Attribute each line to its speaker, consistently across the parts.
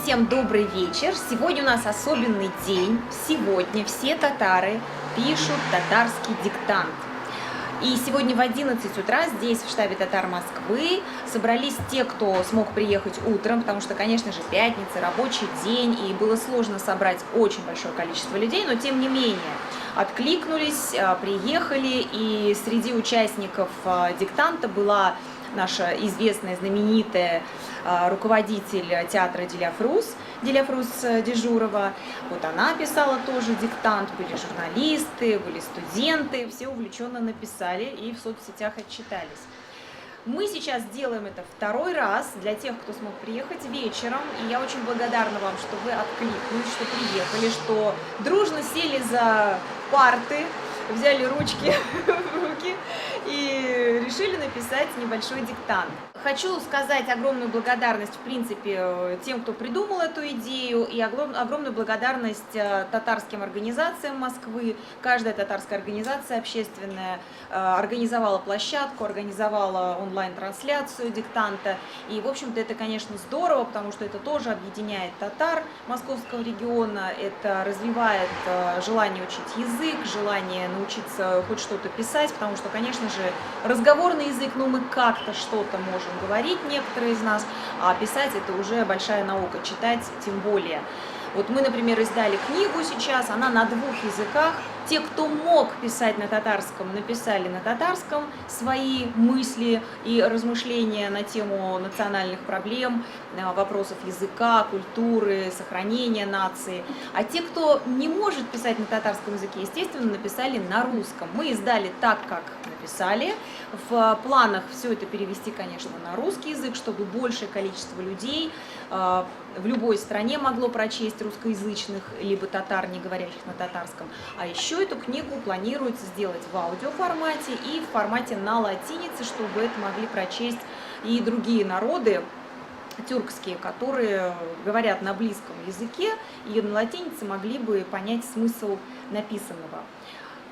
Speaker 1: Всем добрый вечер. Сегодня у нас особенный день. Сегодня все татары пишут татарский диктант. И сегодня в 11 утра здесь, в штабе татар Москвы, собрались те, кто смог приехать утром, потому что, конечно же, пятница, рабочий день, и было сложно собрать очень большое количество людей, но тем не менее откликнулись, приехали, и среди участников диктанта была наша известная, знаменитая руководитель театра Диляфрус Дежурова. Вот она писала тоже диктант, были журналисты, были студенты, все увлеченно написали и в соцсетях отчитались. Мы сейчас делаем это второй раз для тех, кто смог приехать вечером, и я очень благодарна вам, что вы откликнулись, что приехали, что дружно сели за парты, взяли ручки в руки и решили написать небольшой диктант. Хочу сказать огромную благодарность, в принципе, тем, кто придумал эту идею, и огромную благодарность татарским организациям Москвы. Каждая татарская организация общественная организовала площадку, организовала онлайн-трансляцию диктанта. И, в общем-то, это, конечно, здорово, потому что это тоже объединяет татар московского региона, это развивает желание учить язык, желание научиться хоть что-то писать, потому что, конечно же, разговорный язык, ну, мы как-то что-то можем говорить, некоторые из нас, а писать это уже большая наука, читать тем более. Вот мы, например, издали книгу сейчас, она на 2 языках. Те, кто мог писать на татарском, написали на татарском свои мысли и размышления на тему национальных проблем, вопросов языка, культуры, сохранения нации. А те, кто не может писать на татарском языке, естественно, написали на русском. Мы издали так, как написали. В планах все это перевести, конечно, на русский язык, чтобы большее количество людей в любой стране могло прочесть русскоязычных, либо татар, не говорящих на татарском. А еще эту книгу планируется сделать в аудиоформате и в формате на латинице, чтобы это могли прочесть и другие народы тюркские, которые говорят на близком языке, и на латинице могли бы понять смысл написанного.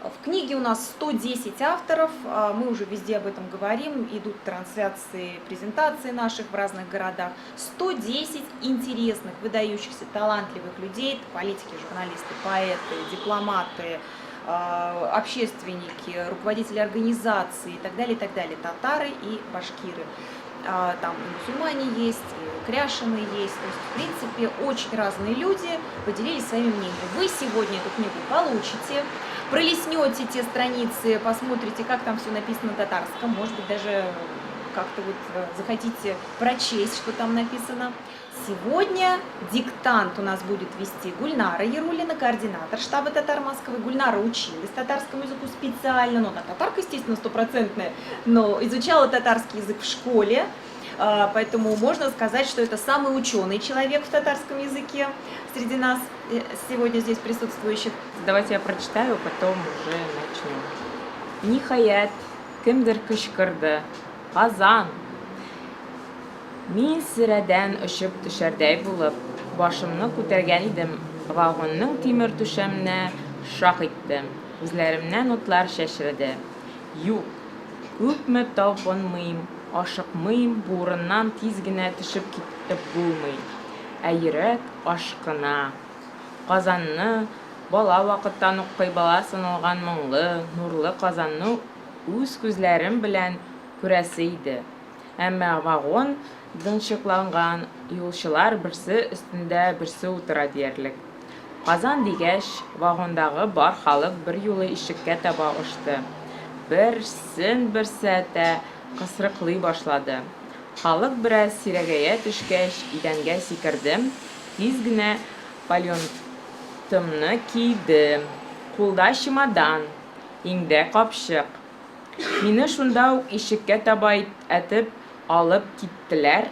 Speaker 1: В книге у нас 110 авторов, мы уже везде об этом говорим, идут трансляции, презентации наших в разных городах. 110 интересных, выдающихся, талантливых людей, это политики, журналисты, поэты, дипломаты, общественники, руководители организаций и так далее, татары и башкиры. Там и мусульмане есть, и кряшины есть, то есть, в принципе, очень разные люди поделились своими мнениями. Вы сегодня эту книгу получите, пролистнете те страницы, посмотрите, как там все написано на татарском, может быть, даже как-то вот захотите прочесть, что там написано. Сегодня диктант у нас будет вести Гульнара Ярулина, координатор штаба татар Москвы. Гульнара училась татарскому языку специально, но она татарка, естественно, стопроцентная, но изучала татарский язык в школе, поэтому можно сказать, что это самый ученый человек в татарском языке среди нас сегодня здесь присутствующих.
Speaker 2: Давайте я прочитаю, потом уже начнем. Нихаят, кемдер кышкырды, Казан. Мин сирәдән очып төшәрдәй булып, башымны күтәргән идем, вагонның тимер түшәменә шак иттем. Күзләремнән утлар чәчрәде. Юк, күпме талпынмыйм, ашыкмыйм, бурыннан тиз генә төшеп китеп булмый. Ә йөрәк ашкына. Казанны бала вакыттан ук кыйбала саналган моңлы, нурлы Казанны үз күзләрем белән күрәсе иде. Әмма вагон дынчыкланган, юлчылар берсе өстендә берсе утыра диярлек. Казан дигәч, вагондагы бар халык бер юлы ишеккә таба очты. Берсе әтә кысрыклый башлады. Халык бераз сирәгәя төшкәч, идәнгә сикердем, тиз генә пальонтымны кидем. Кулда чемодан, иңдә капчык. Мине шунда ук ишеккә таба әтеп алып киттеләр.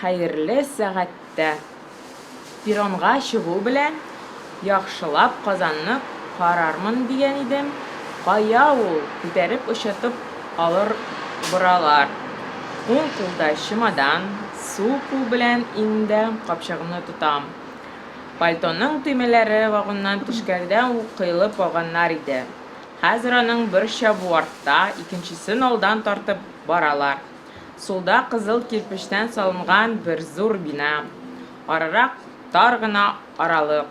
Speaker 2: Хәерле сәгатьтә. Перронга чыгу белән яхшылап Казанны карармын дигән идем. Кая ул? Күтәреп очытып алыр буралар. Уң кулда чемодан, сул кул белән иңдә капчыгымны тотам. Пальтоның төймәләре вагоннан төшкәндә үк кыйлып алганнар иде. Хәзер аның бер чабу артта, икенчесен алдан тартып баралар. Сулда кызыл кирпечтән салынган бер зур бина. Арырак тар гына аралык.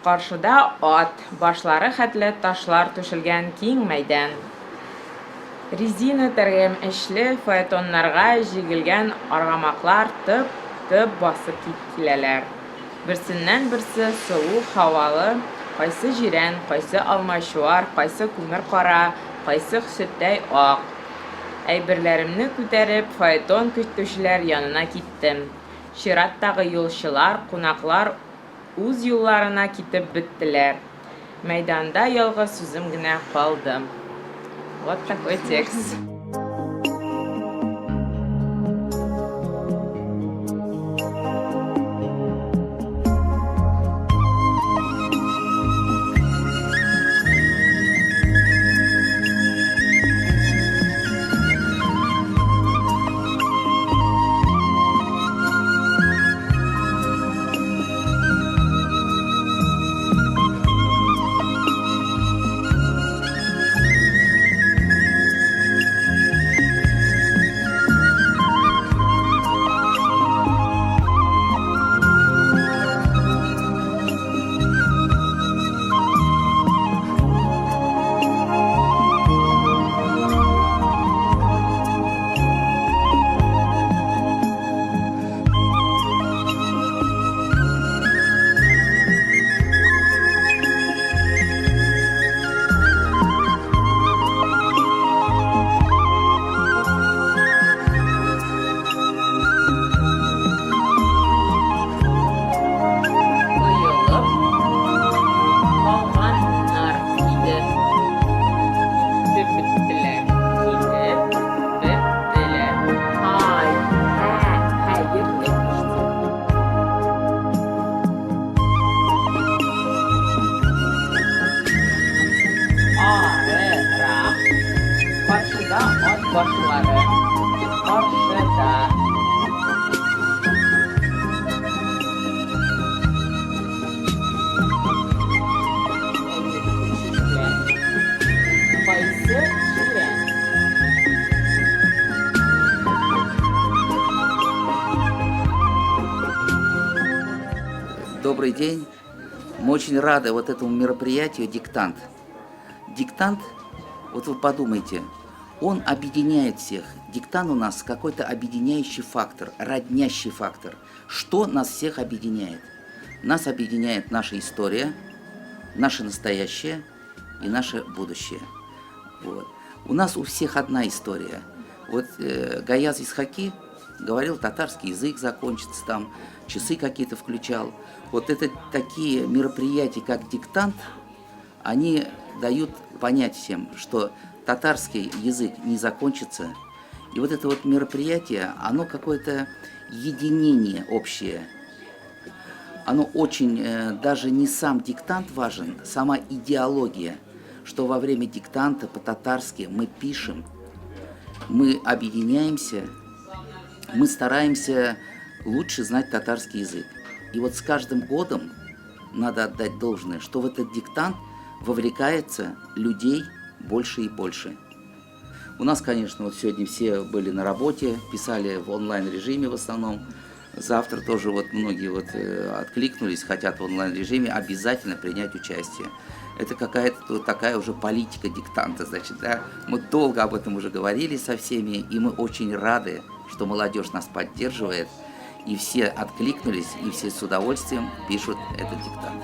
Speaker 2: Каршыда ат, башлары хәтле ташлар түшелгән киң мәйдан. Резина тәргәм эшле фаэтоннарга җигелгән аргамаклар тып басып киттеләр. Берсеннән берсе суык һавалы, кайсы җирән, кайсы алмачуар, кайсы күмер кара, кайсы сөттәй ак. Әйберләремне күтәреп фаэтон көтүчеләр янына киттем. Чираттагы юлчылар, кунаклар үз юлларына китеп беттеләр. Мәйданда ялгыз сүзем генә калдым. Вот такой текст. Башлары каршыда. Кайсы җирән.
Speaker 3: Добрый день. Мы очень рады вот этому мероприятию «Диктант». Диктант, вот вы подумайте, он объединяет всех. Диктант у нас какой-то объединяющий фактор, роднящий фактор. Что нас всех объединяет? Нас объединяет наша история, наше настоящее и наше будущее. Вот. У нас у всех одна история. Вот Гаяз Исхаки говорил, татарский язык закончится там, часы какие-то включал. Вот это такие мероприятия, как «Диктант», они дают понять всем, что татарский язык не закончится. И вот это вот мероприятие, оно какое-то единение общее. Оно очень, даже не сам диктант важен, сама идеология, что во время диктанта по-татарски мы пишем, мы объединяемся, мы стараемся лучше знать татарский язык. И вот с каждым годом надо отдать должное, что в этот диктант вовлекается людей больше и больше. У нас, конечно, вот сегодня все были на работе, писали в онлайн-режиме в основном. Завтра тоже вот многие вот откликнулись, хотят в онлайн-режиме обязательно принять участие. Это какая-то такая уже политика диктанта, значит, да. Мы долго об этом уже говорили со всеми, и мы очень рады, что молодежь нас поддерживает, и все откликнулись, и все с удовольствием пишут этот диктант.